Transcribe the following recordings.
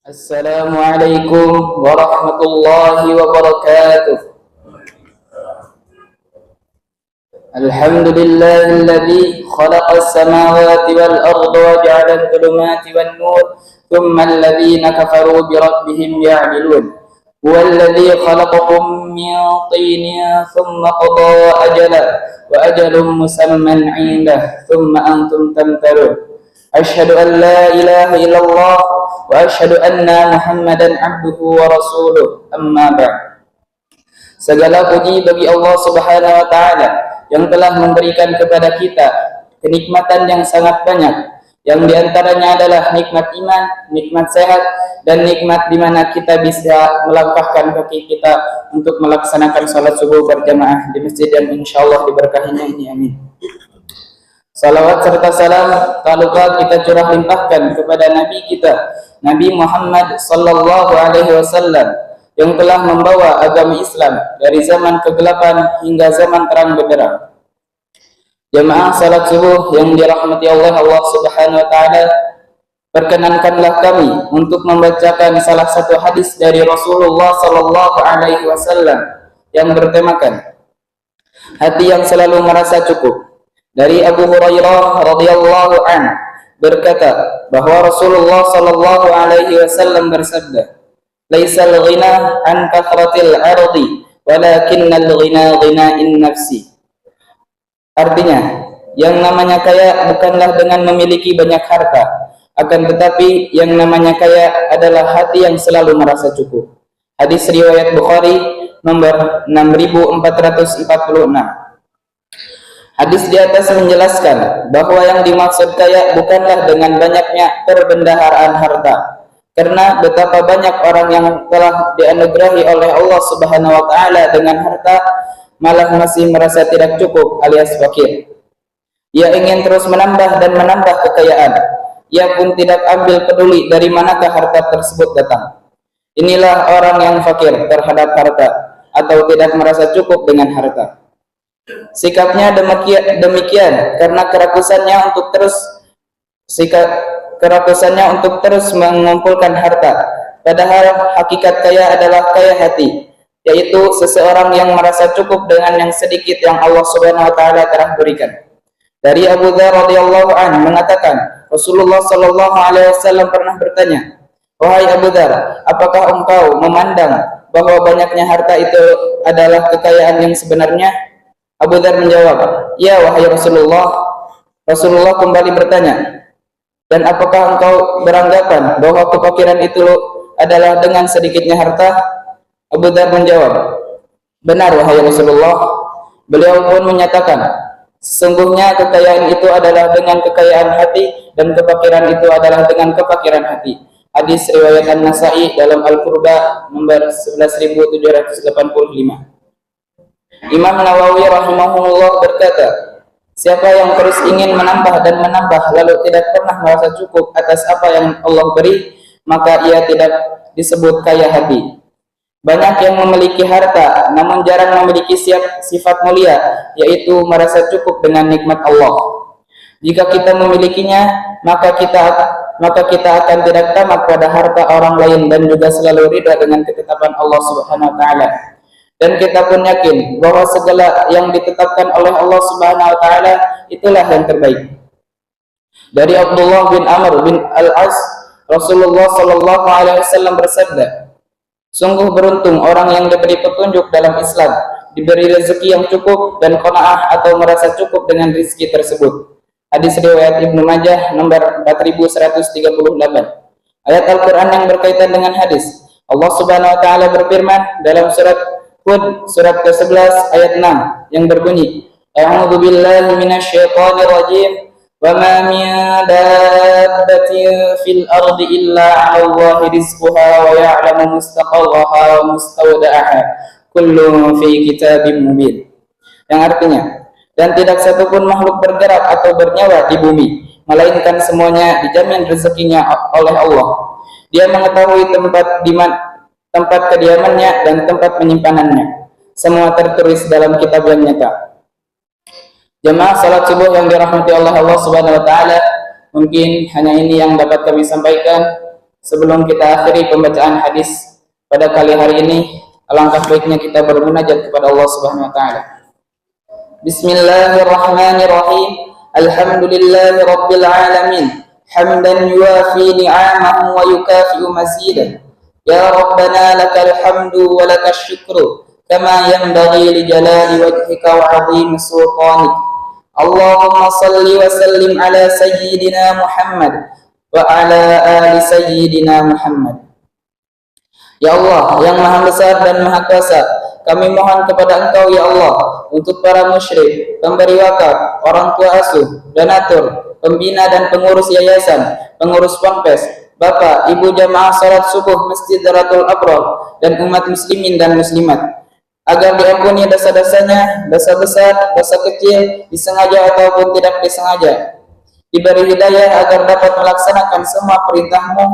Assalamualaikum warahmatullahi wabarakatuh. Alhamdulillahilladzi khalaqas samawati wal arda wa ja'ala adh-dhulumati wan nur, thumma alladhina kafaru bi rabbihim ya'dilun. Huwallazi khalaqakum min tinin thumma qada ajalan wa ajalun musamman 'indahu thumma antum tamtarun. Asyhadu an la ilaha illallah wa asyhadu anna Muhammadan abduhu wa rasuluh. Amma ba'd. Segala puji bagi Allah Subhanahu wa taala yang telah memberikan kepada kita kenikmatan yang sangat banyak, yang diantaranya adalah nikmat iman, nikmat sehat, dan nikmat di mana kita bisa melangkahkan kaki kita untuk melaksanakan salat subuh berjamaah di masjid yang insyaallah diberkahinya ini, amin. Salawat serta salam tak lupa kita curah limpahkan kepada Nabi kita, Nabi Muhammad sallallahu alaihi wasallam, yang telah membawa agama Islam dari zaman kegelapan hingga zaman terang benderang. Jamaah salat subuh yang dirahmati oleh Allah Subhanahu wa taala, perkenankanlah kami untuk membacakan salah satu hadis dari Rasulullah sallallahu alaihi wasallam yang bertemakan hati yang selalu merasa cukup. Dari Abu Hurairah radhiyallahu anhu berkata bahwa Rasulullah sallallahu alaihi wasallam bersabda, "Laisal ghina an kathratil 'ardi, walakinnal ghina ghina'in nafsi." Artinya, yang namanya kaya bukanlah dengan memiliki banyak harta, akan tetapi yang namanya kaya adalah hati yang selalu merasa cukup. Hadis riwayat Bukhari nomor 6446. Hadis di atas menjelaskan bahwa yang dimaksud kaya bukanlah dengan banyaknya perbendaharaan harta, karena betapa banyak orang yang telah dianugerahi oleh Allah Subhanahu wa taala dengan harta malah masih merasa tidak cukup alias fakir. Ia ingin terus menambah dan menambah kekayaan. Ia pun tidak ambil peduli dari manakah harta tersebut datang. Inilah orang yang fakir terhadap harta atau tidak merasa cukup dengan harta. Sikapnya demikian karena kerakusannya untuk terus mengumpulkan harta. Padahal hakikat kaya adalah kaya hati, yaitu seseorang yang merasa cukup dengan yang sedikit yang Allah Subhanahu wa taala telah berikan. Dari Abu Dzar radhiyallahu anhu mengatakan, Rasulullah sallallahu alaihi wasallam pernah bertanya, "Wahai Abu Dzar, apakah engkau memandang bahwa banyaknya harta itu adalah kekayaan yang sebenarnya?" Abu Dzar menjawab, "Ya wahai Rasulullah." Rasulullah kembali bertanya, "Dan apakah engkau beranggapan bahwa kefakiran itu adalah dengan sedikitnya harta?" Abu Dzar menjawab, "Benar wahai Rasulullah." Beliau pun menyatakan, "Sesungguhnya kekayaan itu adalah dengan kekayaan hati dan kefakiran itu adalah dengan kefakiran hati." Hadis riwayat An-Nasa'i dalam Al-Qurba nomor 11785. Imam Nawawi rahimahullah berkata, siapa yang terus ingin menambah dan menambah lalu tidak pernah merasa cukup atas apa yang Allah beri, maka ia tidak disebut kaya hati. Banyak yang memiliki harta namun jarang memiliki sifat mulia, yaitu merasa cukup dengan nikmat Allah. Jika kita memilikinya, maka kita akan tidak tamak pada harta orang lain dan juga selalu ridha dengan ketetapan Allah Subhanahu wa taala. Dan kita pun yakin bahwa segala yang ditetapkan oleh Allah Subhanahu wa taala itulah yang terbaik. Dari Abdullah bin Amr bin Al-As, Rasulullah sallallahu alaihi wasallam bersabda, "Sungguh beruntung orang yang diberi petunjuk dalam Islam, diberi rezeki yang cukup dan qanaah atau merasa cukup dengan rezeki tersebut." Hadis riwayat Ibnu Majah nomor 4138. Ayat Al-Qur'an yang berkaitan dengan hadis, Allah Subhanahu wa taala berfirman dalam surat Hud surat ke-11 ayat 6 yang berbunyi, "A'udzu billahi minasyaitonir rajim. Wa ma min dabbatin fil ardi illa 'ala Allahi rizquha wa ya'lamu mustaqarraha wa mustawda'aha. Kullun fi kitabim mubin." Yang artinya, dan tidak satupun makhluk bergerak atau bernyawa di bumi, melainkan semuanya dijamin rezekinya oleh Allah. Dia mengetahui tempat kediamannya dan tempat penyimpanannya. Semua tertulis dalam kitab yang nyata. Jemaah salat subuh yang dirahmati oleh Allah Subhanahu wa taala, mungkin hanya ini yang dapat kami sampaikan. Sebelum kita akhiri pembacaan hadis pada kali hari ini, alangkah baiknya kita bermunajat kepada Allah Subhanahu wa taala. Bismillahirrahmanirrahim. Alhamdulillahi rabbil alamin. Hamdan yuwafi ni'amahu wa yukafi'u mazidah. Ya Rabbana lakal hamdu wa lakash syukru kama yanbaghi li jalali wajhika wa 'azimi sultanik. Allahumma salli wa sallim ala sayyidina Muhammad wa ala ali sayyidina Muhammad. Ya Allah yang maha besar dan maha kuasa, kami mohon kepada Engkau ya Allah untuk para musyrik, pemberi wakaf, orang tua asuh, donatur, pembina dan pengurus yayasan, pengurus ponpes, bapak, ibu jamaah salat subuh Masjid Daratul Abrar dan umat muslimin dan muslimat, agar diampuni dosa-dosanya, dosa besar, dosa kecil, disengaja ataupun tidak disengaja. Diberi hidayah agar dapat melaksanakan semua perintah-Mu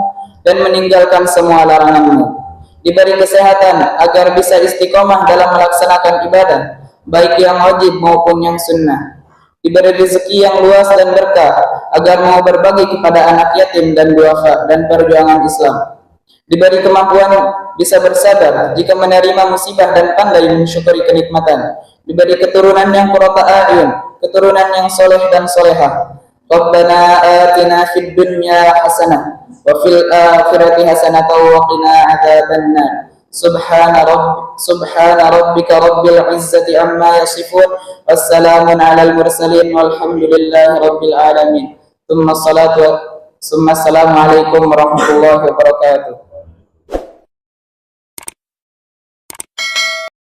dan meninggalkan semua larangan-Mu. Diberi kesehatan agar bisa istiqomah dalam melaksanakan ibadah, baik yang wajib maupun yang sunnah. Diberi rezeki yang luas dan berkah agar mau berbagi kepada anak yatim dan duafa dan perjuangan Islam. Diberi kemampuan bisa bersabar jika menerima musibah dan pandai mensyukuri kenikmatan. Diberi keturunan yang qurrata a'yun, keturunan yang soleh dan solehah. Rabbana atina fid dunya hasanah wa fil akhirati hasanah wa qina adzabannar. Subhana rabbika rabbil izzati amma yasifun wassalamun alal mursalin walhamdulillahi rabbil alamin. Tsumma assalamu alaikum warahmatullahi wabarakatuh.